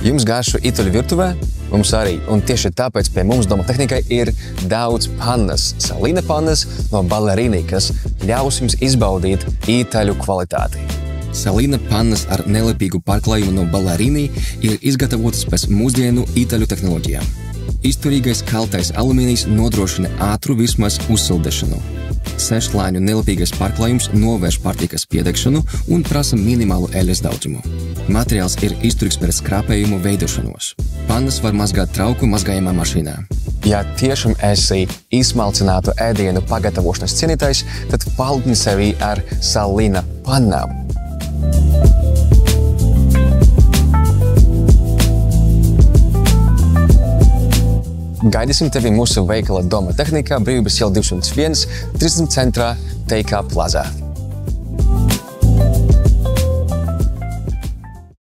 Jums garšo itaļu virtuvē? Mums arī. Un tieši tāpēc pie mums Doma Tehnikai ir daudz pannas. Salina pannas no Ballerini, kas ļaus jums izbaudīt itaļu kvalitāti. Salina pannas ar nelipīgu pārklājumu no Ballerini ir izgatavotas pēc mūsdienu itaļu tehnoloģijām. Izturīgais kaltais alumīnijs nodrošina ātru vismaz uzsildešanu. 6-slāņu nelipīgais pārklājums novērš pārtikas piedegšanu un prasa minimālu eļas daudzumu. Materiāls ir izturīgs pret skrāpējumu veidošanos. Pannas var mazgāt trauku mazgājamā mašīnā. Ja tiešām esi izsmalcinātu ēdienu pagatavošanas cienītājs, tad paldini sevi ar Salina pannām. Gaidīsim tevi mūsu veikala Doma Tehnikā, Brīvības iela 201, 30 centrā, TK Plazā.